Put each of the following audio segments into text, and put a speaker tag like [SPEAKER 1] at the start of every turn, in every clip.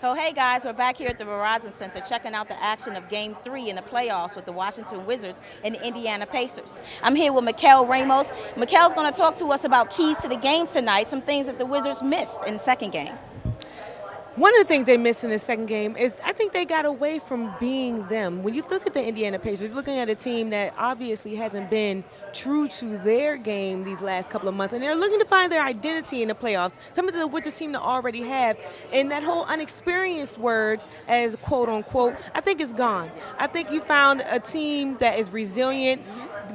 [SPEAKER 1] So hey guys, we're back here at the Verizon Center checking out the action of Game 3 in the playoffs with the Washington Wizards and the Indiana Pacers. I'm here with Mikel Ramos. Mikel's going to talk to us about keys to the game tonight, some things that the Wizards missed in the second game.
[SPEAKER 2] One of the things they missed in the second game is I think they got away from being them. When you look at the Indiana Pacers, looking at a team that obviously hasn't been true to their game these last couple of months, and they're looking to find their identity in the playoffs, something that the Wizards seem to already have. And that whole unexperienced word, as quote unquote, I think is gone. I think you found a team that is resilient.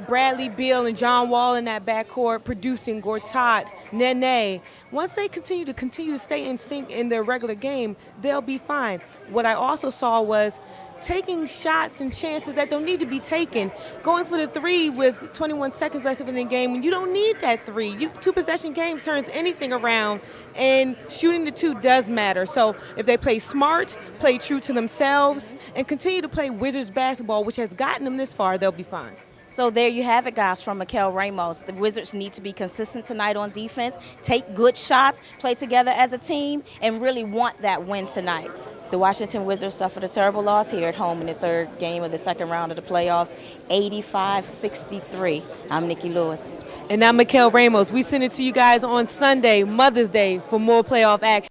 [SPEAKER 2] Bradley Beal and John Wall in that backcourt producing Gortat, Nene. Once they continue to stay in sync in their regular game, they'll be fine. What I also saw was taking shots and chances that don't need to be taken. Going for the three with 21 seconds left in the game, and you don't need that three. Two-possession game turns anything around, and shooting the two does matter. So if they play smart, play true to themselves, and continue to play Wizards basketball, which has gotten them this far, they'll be fine.
[SPEAKER 1] So there you have it, guys, from Mikel Ramos. The Wizards need to be consistent tonight on defense, take good shots, play together as a team, and really want that win tonight. The Washington Wizards suffered a terrible loss here at home in the third game of the second round of the playoffs, 85-63. I'm Nikki Lewis.
[SPEAKER 2] And I'm Mikel Ramos. We send it to you guys on Sunday, Mother's Day, for more playoff action.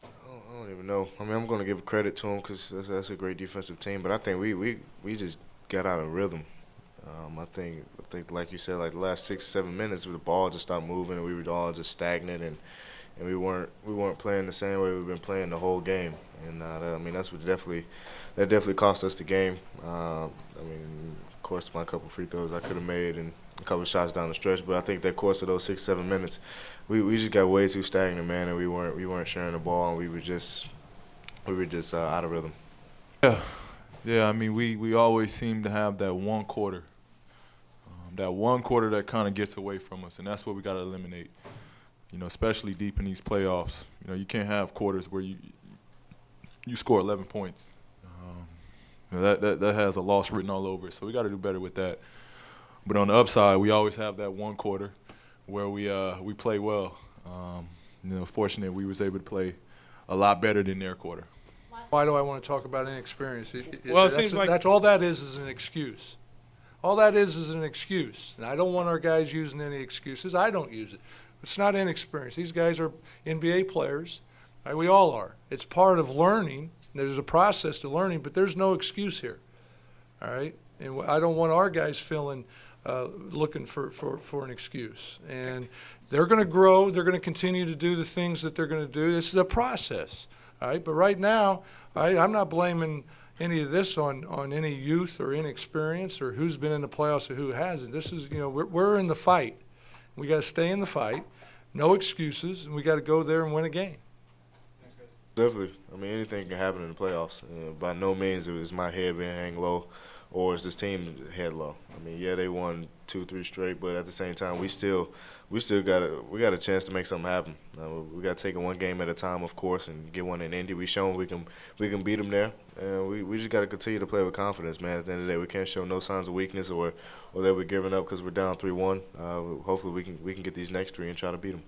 [SPEAKER 3] I don't even know. I mean, I'm going to give credit to them because that's a great defensive team, but I think we just got out of rhythm. I think, like you said, like the last 6-7 minutes, the ball just stopped moving, and we were all just stagnant, and we weren't playing the same way we've been playing the whole game. And I mean, that's what definitely cost us the game. I mean, of course, my couple free throws I could have made and a couple shots down the stretch, but I think that course of those 6-7 minutes, we just got way too stagnant, man, and we weren't sharing the ball, and we were just out of rhythm.
[SPEAKER 4] Yeah. I mean, we always seem to have that one quarter. That one quarter that kind of gets away from us, and that's what we got to eliminate. You know, especially deep in these playoffs. You know, you can't have quarters where you score 11 points. That has a loss written all over it. So we got to do better with that. But on the upside, we always have that one quarter where we play well. You know, fortunate we was able to play a lot better than their quarter.
[SPEAKER 5] Why do I want to talk about inexperience?
[SPEAKER 4] Well, it seems like
[SPEAKER 5] that's all that is an excuse. All that is an excuse. And I don't want our guys using any excuses. I don't use it. It's not inexperience. These guys are NBA players. Right? We all are. It's part of learning. There's a process to learning, but there's no excuse here. All right? And I don't want our guys feeling looking for an excuse. And they're going to grow. They're going to continue to do the things that they're going to do. This is a process. All right? But right now, I'm not blaming any of this on any youth or inexperience or who's been in the playoffs or who hasn't. This is, you know, we're in the fight. We got to stay in the fight. No excuses, and we got to go there and win a game.
[SPEAKER 3] Definitely. I mean, anything can happen in the playoffs. By no means is my head being hang low or is this team head low. I mean, yeah, they won 2-3 straight, but at the same time, we still got a chance to make something happen. We got to take it one game at a time, of course, and get one in Indy. We shown we can beat them there, and we just got to continue to play with confidence, man. At the end of the day, we can't show no signs of weakness or that we're giving up because we're down 3-1. Hopefully, we can get these next three and try to beat them.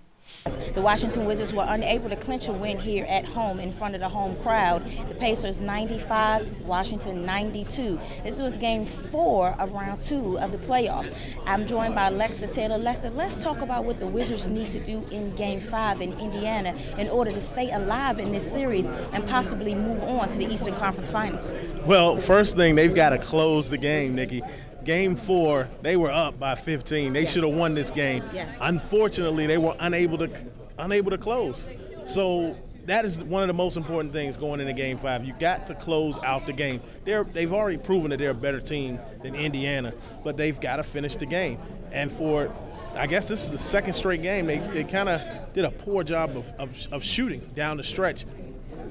[SPEAKER 1] The Washington Wizards were unable to clinch a win here at home in front of the home crowd. The Pacers 95, Washington 92. This was game 4 of round 2 of the playoffs. I'm joined by Lexter Taylor. Lexter, let's talk about what the Wizards need to do in game 5 in Indiana in order to stay alive in this series and possibly move on to the Eastern Conference Finals.
[SPEAKER 6] Well, first thing, they've got to close the game, Nikki. Game 4, they were up by 15. They should have won this game.
[SPEAKER 1] Yes.
[SPEAKER 6] Unfortunately, they were unable to close. So that is one of the most important things going into Game 5. You got to close out the game. They've already proven that they're a better team than Indiana, but they've got to finish the game. And I guess this is the second straight game. They kind of did a poor job of shooting down the stretch.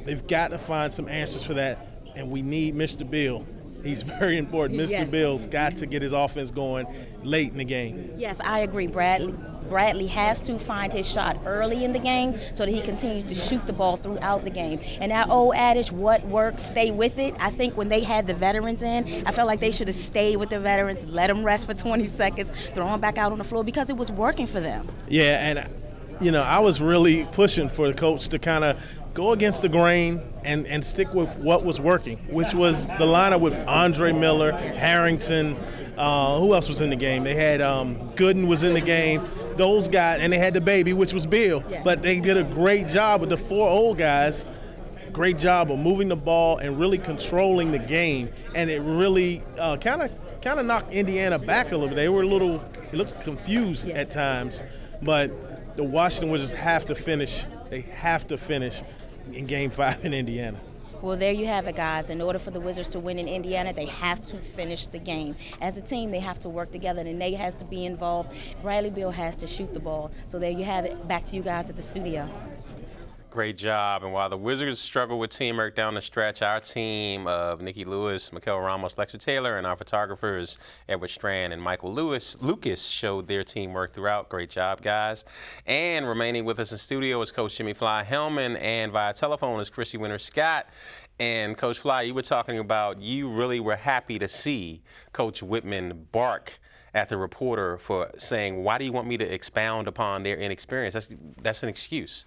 [SPEAKER 6] They've got to find some answers for that, and we need Mr. Beal. He's very important. Mr.
[SPEAKER 1] Yes.
[SPEAKER 6] Beal's got to get his offense going late in the game.
[SPEAKER 1] Yes, I agree, Bradley has to find his shot early in the game so that he continues to shoot the ball throughout the game. And that old adage, what works, stay with it. I think when they had the veterans in, I felt like they should have stayed with the veterans, let them rest for 20 seconds, throw them back out on the floor because it was working for them.
[SPEAKER 6] Yeah, and, you know, I was really pushing for the coach to kind of go against the grain and stick with what was working, which was the lineup with Andre Miller, Harrington, who else was in the game? They had Gooden was in the game. Those guys, and they had the baby, which was Bill.
[SPEAKER 1] Yeah.
[SPEAKER 6] But they did a great job with the 4 old guys. Great job of moving the ball and really controlling the game. And it really kind of knocked Indiana back a little bit. They were it looked confused at times. But the Washington Wizards have to finish. They have to finish in Game 5 in Indiana.
[SPEAKER 1] Well, there you have it, guys. In order for the Wizards to win in Indiana, they have to finish the game. As a team, they have to work together, and Nate has to be involved. Bradley Beal has to shoot the ball. So there you have it. Back to you guys at the studio.
[SPEAKER 7] Great job. And while the Wizards struggle with teamwork down the stretch, our team of Nikki Lewis, Mikel Ramos, Lexer Taylor, and our photographers Edward Strand and Michael Lucas showed their teamwork throughout. Great job, guys. And remaining with us in studio is Coach Jimmy Fly Hellman, and via telephone is Chrissy Winter Scott. And Coach Fly, you were talking about you really were happy to see Coach Whitman bark at the reporter for saying, "Why do you want me to expound upon their inexperience?" That's an excuse.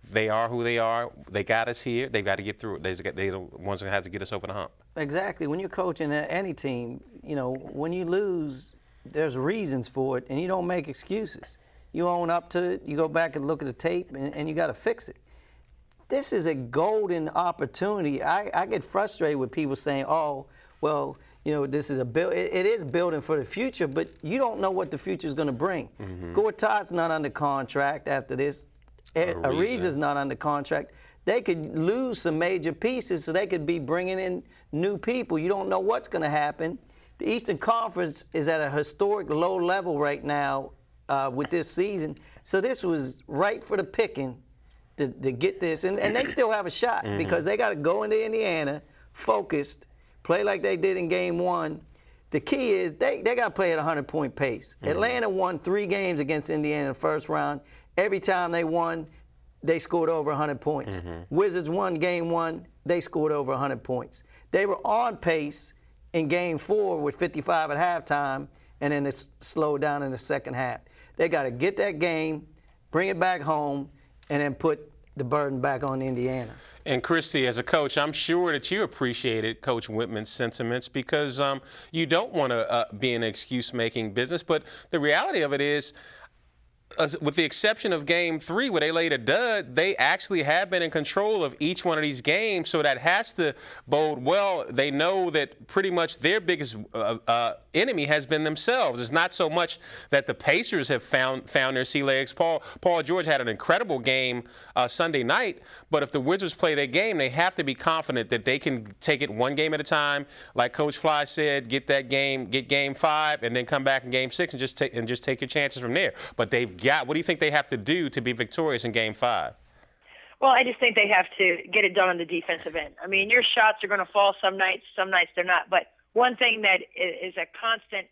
[SPEAKER 7] They are who they are. They got us here. They've got to get through it. They're the ones that have to get us over the hump.
[SPEAKER 8] Exactly. When you're coaching any team, when you lose, there's reasons for it, and you don't make excuses. You own up to it. You go back and look at the tape, and you got to fix it. This is a golden opportunity. I get frustrated with people saying, "Oh, well, this is it is building for the future," but you don't know what the future is going to bring. Gortat's not under contract after this. Ariza's not under contract. They could lose some major pieces, so they could be bringing in new people. You don't know what's going to happen. The Eastern Conference is at a historic low level right now with this season, so this was right for the picking to get this. And they still have a shot because they got to go into Indiana focused, play like they did in Game 1. The key is they got to play at a 100-point pace. Atlanta won 3 games against Indiana in the first round. Every time they won, they scored over 100 points. Wizards won Game 1, they scored over 100 points. They were on pace in Game 4 with 55 at halftime, and then it slowed down in the second half. They got to get that game, bring it back home, and then put the burden back on Indiana.
[SPEAKER 7] And Christy, as a coach, I'm sure that you appreciated Coach Whitman's sentiments because you don't want to be in an excuse-making business. But the reality of it is, with the exception of Game 3, where they laid a dud, they actually have been in control of each one of these games. So that has to bode well. They know that pretty much their biggest enemy has been themselves. It's not so much that the Pacers have found their sea legs. Paul George had an incredible game Sunday night, but if the Wizards play their game, they have to be confident that they can take it one game at a time. Like Coach Fly said, get Game 5, and then come back in Game 6 and just take your chances from there. But what do you think they have to do to be victorious in Game 5?
[SPEAKER 9] Well, I just think they have to get it done on the defensive end. I mean, your shots are going to fall some nights they're not. But one thing that is a constant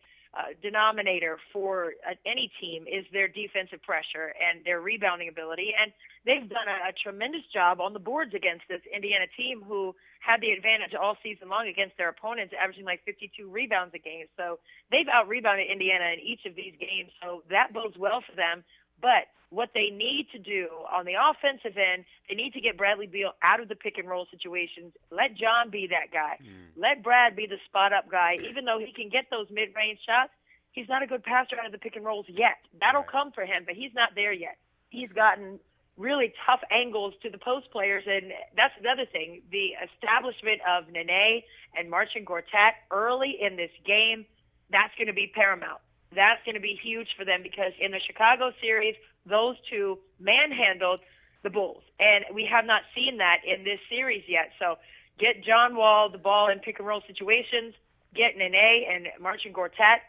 [SPEAKER 9] denominator for any team is their defensive pressure and their rebounding ability. And they've done a tremendous job on the boards against this Indiana team who had the advantage all season long against their opponents, averaging like 52 rebounds a game. So they've out-rebounded Indiana in each of these games. So that bodes well for them. But what they need to do on the offensive end, they need to get Bradley Beal out of the pick-and-roll situations. Let John be that guy. Let Brad be the spot-up guy. Even though he can get those mid-range shots, he's not a good passer out of the pick-and-rolls yet. That'll come for him, but he's not there yet. He's gotten really tough angles to the post players, and that's another thing. The establishment of Nene and Marcin Gortat early in this game, that's going to be paramount. That's going to be huge for them because in the Chicago series, those two manhandled the Bulls, and we have not seen that in this series yet. So get John Wall the ball in pick-and-roll situations, get Nene and Marcin Gortat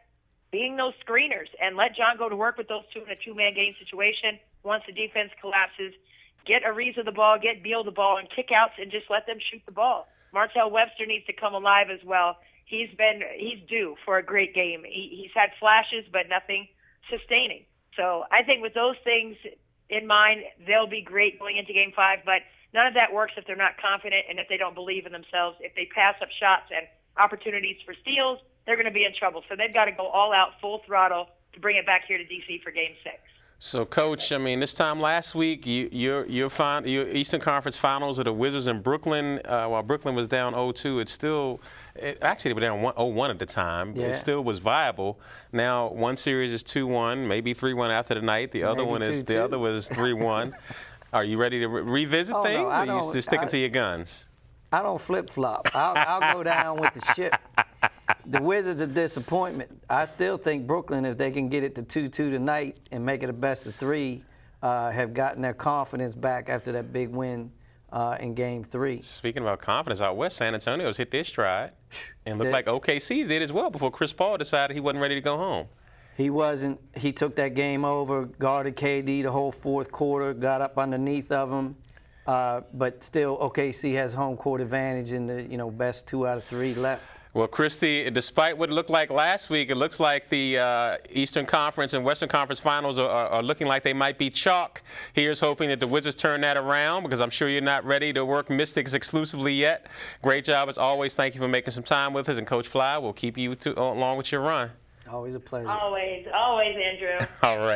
[SPEAKER 9] being those screeners, and let John go to work with those two in a two-man game situation. Once the defense collapses, get Ariza the ball, get Beal the ball, and kickouts, and just let them shoot the ball. Martell Webster needs to come alive as well. He's due for a great game. He's had flashes, but nothing sustaining. So I think with those things in mind, they'll be great going into Game 5, but none of that works if they're not confident and if they don't believe in themselves. If they pass up shots and opportunities for steals, they're going to be in trouble. So they've got to go all out, full throttle, to bring it back here to D.C. for Game 6.
[SPEAKER 7] So, Coach, I mean, this time last week, your Eastern Conference Finals of the Wizards in Brooklyn, while Brooklyn was down 0-2, actually they were down 0-1 at the time.
[SPEAKER 8] Yeah.
[SPEAKER 7] It still was viable. Now, one series is 2-1, maybe 3-1 after the night. The other
[SPEAKER 8] Maybe
[SPEAKER 7] one is
[SPEAKER 8] 2-2.
[SPEAKER 7] the other was 3-1. Are you ready to revisit things,
[SPEAKER 8] no,
[SPEAKER 7] or are you just sticking to your guns?
[SPEAKER 8] I don't flip-flop. I'll go down with the ship. The Wizards are disappointment. I still think Brooklyn, if they can get it to 2-2 tonight and make it a best of 3, have gotten their confidence back after that big win in Game 3.
[SPEAKER 7] Speaking about confidence, out west, San Antonio's hit their stride and looked like OKC did as well before Chris Paul decided he wasn't ready to go home.
[SPEAKER 8] He wasn't. He took that game over, guarded KD the whole fourth quarter, got up underneath of him. But still, OKC has home court advantage in the best 2 out of 3 left.
[SPEAKER 7] Well, Christy, despite what it looked like last week, it looks like the Eastern Conference and Western Conference Finals are looking like they might be chalk. Here's hoping that the Wizards turn that around, because I'm sure you're not ready to work Mystics exclusively yet. Great job as always. Thank you for making some time with us. And Coach Fly will keep you along with your run.
[SPEAKER 8] Always a pleasure.
[SPEAKER 9] Always, Andrew.
[SPEAKER 7] All right.